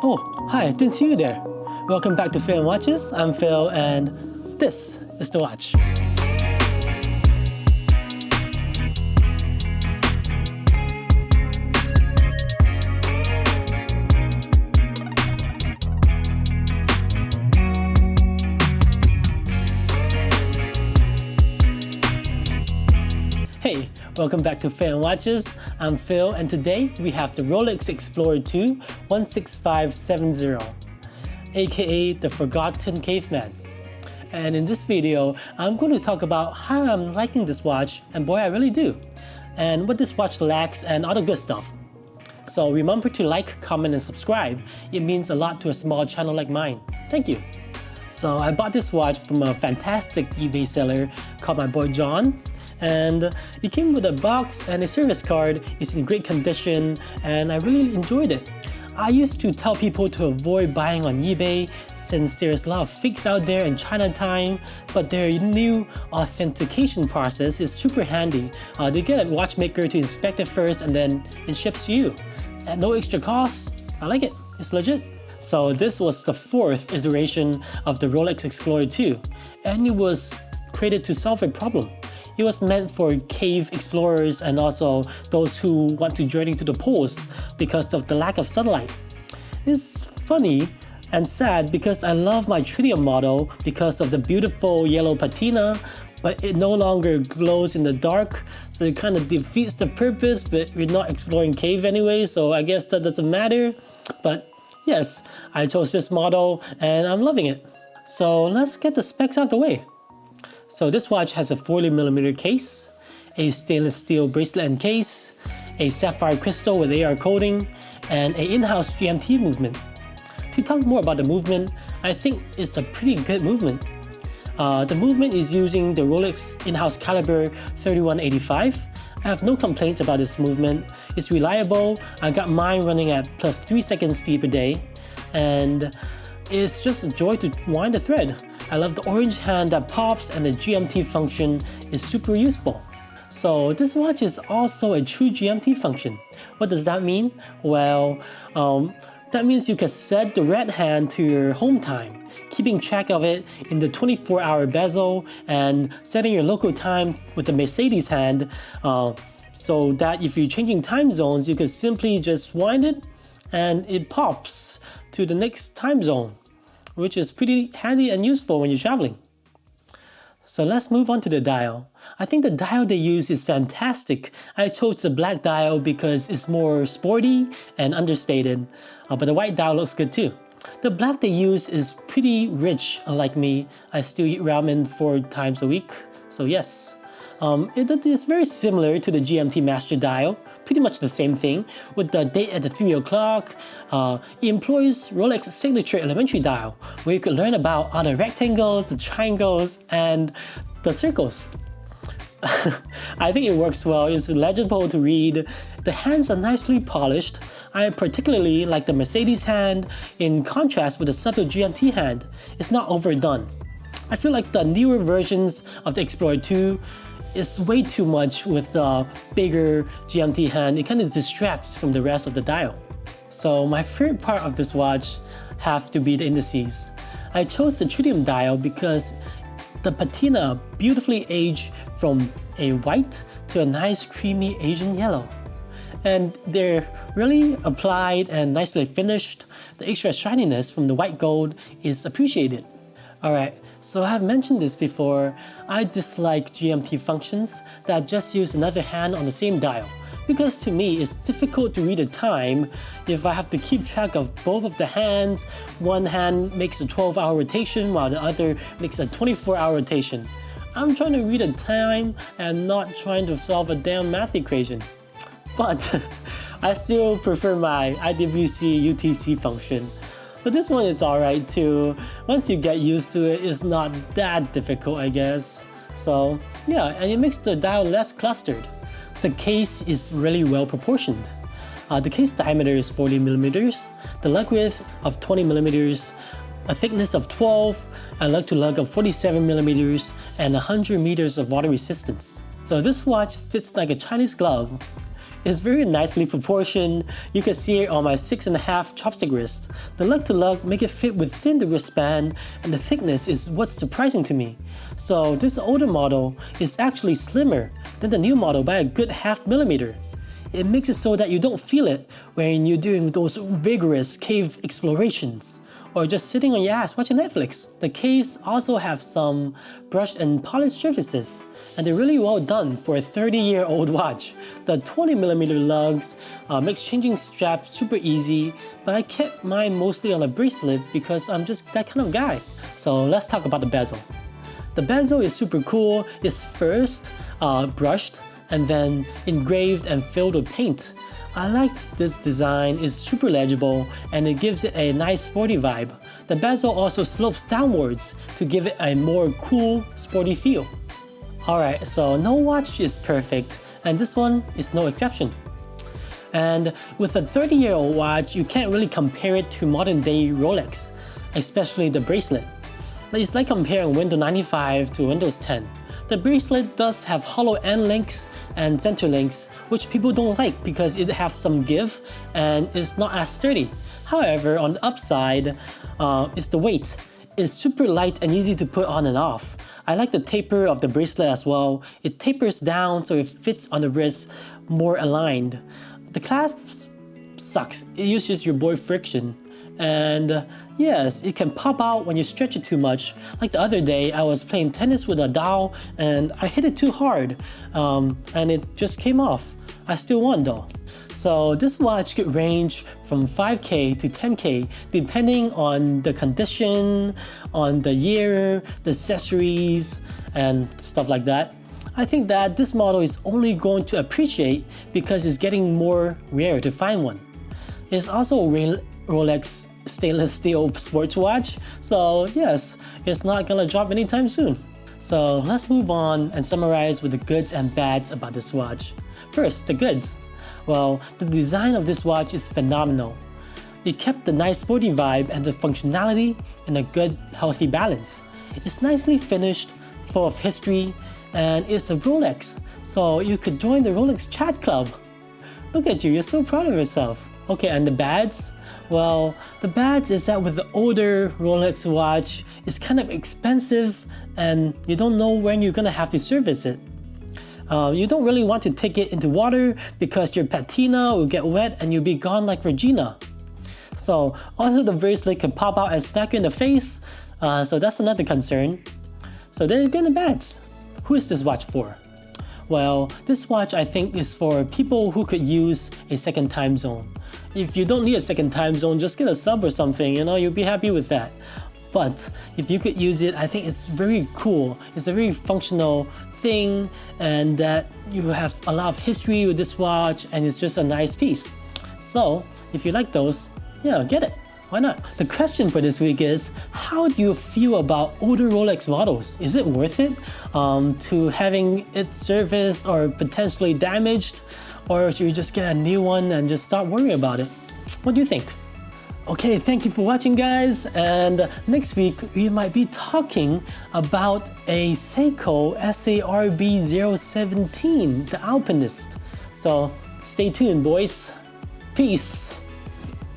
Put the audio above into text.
Oh, hi, didn't see you there. Welcome back to Phil and Watches. I'm Phil and this is the watch. Hey, welcome back to Phil and Watches. I'm Phil and today we have the Rolex Explorer 2 16570, aka the Forgotten Caveman. And in this video, I'm going to talk about how I'm liking this watch, and boy I really do, and what this watch lacks and all the good stuff. So remember to like, comment and subscribe. It means a lot to a small channel like mine. Thank you. So I bought this watch from a fantastic eBay seller called my boy John. And it came with a box and a service card. It's in great condition and I really enjoyed it. I used to tell people to avoid buying on eBay since there's a lot of fakes out there in Chinatown, but their new authentication process is super handy. They get a watchmaker to inspect it first and then it ships to you at no extra cost. I like it, it's legit. So this was the fourth iteration of the Rolex Explorer 2 and it was created to solve a problem. It was meant for cave explorers and also those who want to journey to the poles because of the lack of sunlight. It's funny and sad because I love my tritium model because of the beautiful yellow patina, but it no longer glows in the dark, so it kind of defeats the purpose, but we're not exploring cave anyway, so I guess that doesn't matter. But yes, I chose this model and I'm loving it. So let's get the specs out of the way. So this watch has a 40mm case, a stainless steel bracelet and case, a sapphire crystal with AR coating, and an in-house GMT movement. To talk more about the movement, I think it's a pretty good movement. The movement is using the Rolex in-house caliber 3185. I have no complaints about this movement. It's reliable. I got mine running at +3 seconds speed per day, and it's just a joy to wind the thread. I love the orange hand that pops and the GMT function is super useful. So this watch is also a true GMT function. What does that mean? Well, that means you can set the red hand to your home time, keeping track of it in the 24-hour bezel and setting your local time with the Mercedes hand, so that if you're changing time zones, you could simply just wind it and it pops to the next time zone, which is pretty handy and useful when you're traveling. So let's move on to the dial. I think the dial they use is fantastic. I chose the black dial because it's more sporty and understated, but the white dial looks good too. The black they use is pretty rich, unlike me. I still eat ramen 4 times a week, so yes. It is very similar to the GMT Master Dial, pretty much the same thing, with the date at the 3 o'clock. It employs Rolex's signature elementary dial, where you can learn about all the rectangles, the triangles, and the circles. I think it works well, it's legible to read, the hands are nicely polished. I particularly like the Mercedes hand in contrast with the subtle GMT hand. It's not overdone. I feel like the newer versions of the Explorer 2 is way too much with the bigger GMT hand. It kind of distracts from the rest of the dial. So my favorite part of this watch have to be the indices. I chose the tritium dial because the patina beautifully aged from a white to a nice creamy Asian yellow. And they're really applied and nicely finished. The extra shininess from the white gold is appreciated. Alright, so I have mentioned this before, I dislike GMT functions that just use another hand on the same dial, because to me it's difficult to read the time if I have to keep track of both of the hands. One hand makes a 12-hour rotation while the other makes a 24-hour rotation. I'm trying to read the time and not trying to solve a damn math equation. But I still prefer my IWC UTC function. But this one is alright too. Once you get used to it, it's not that difficult, I guess. So yeah, and it makes the dial less clustered. The case is really well proportioned. The case diameter is 40mm, the lug width of 20mm, a thickness of 12, a lug to lug of 47mm, and 100 meters of water resistance. So this watch fits like a Chinese glove. It's very nicely proportioned. You can see it on my 6.5 chopstick wrist. The lug-to-lug make it fit within the wristband, and the thickness is what's surprising to me. So this older model is actually slimmer than the new model by a good 0.5 millimeter. It makes it so that you don't feel it when you're doing those vigorous cave explorations or just sitting on your ass watching Netflix. The case also have some brushed and polished surfaces, and they're really well done for a 30-year-old watch. The 20mm lugs makes changing straps super easy, but I kept mine mostly on a bracelet because I'm just that kind of guy. So let's talk about the bezel. The bezel is super cool. It's first brushed and then engraved and filled with paint. I liked this design. It's super legible and it gives it a nice sporty vibe. The bezel also slopes downwards to give it a more cool, sporty feel. Alright, so no watch is perfect, and this one is no exception. And with a 30-year-old watch, you can't really compare it to modern day Rolex, especially the bracelet. It's like comparing Windows 95 to Windows 10. The bracelet does have hollow end links and center links, which people don't like because it have some give and it's not as sturdy. However, on the upside, is the weight. It's super light and easy to put on and off. I like the taper of the bracelet as well. It tapers down so it fits on the wrist more aligned. The clasp sucks. It uses your boy friction. And yes, it can pop out when you stretch it too much. Like the other day, I was playing tennis with a dowel and I hit it too hard and it just came off. I still won though. So this watch could range from 5K to 10K depending on the condition, on the year, the accessories, and stuff like that. I think that this model is only going to appreciate because it's getting more rare to find one. It's also a Rolex stainless steel sports watch, so yes, it's not gonna drop anytime soon. So let's move on and summarize with the goods and bads about this watch. First, the goods. Well, the design of this watch is phenomenal. It kept the nice sporty vibe and the functionality in a good, healthy balance. It's nicely finished, full of history, and it's a Rolex, so you could join the Rolex chat club. Look at you, you're so proud of yourself. Okay, and the bads? Well, the bads is that with the older Rolex watch, it's kind of expensive and you don't know when you're gonna have to service it. You don't really want to take it into water because your patina will get wet and you'll be gone like Regina. So also the bracelet can pop out and smack you in the face, so that's another concern. So there you go, the bads. Who is this watch for? Well, this watch I think is for people who could use a second time zone. If you don't need a second time zone, just get a sub or something, you know, you'll be happy with that. But if you could use it, I think it's very cool. It's a very functional thing, and that you have a lot of history with this watch, and it's just a nice piece. So if you like those, yeah, get it. Why not? The question for this week is, how do you feel about older Rolex models? Is it worth it to having it serviced or potentially damaged? Or should you just get a new one and just stop worrying about it? What do you think? Okay, thank you for watching, guys. And next week, we might be talking about a Seiko SARB017, the Alpinist. So stay tuned, boys. Peace.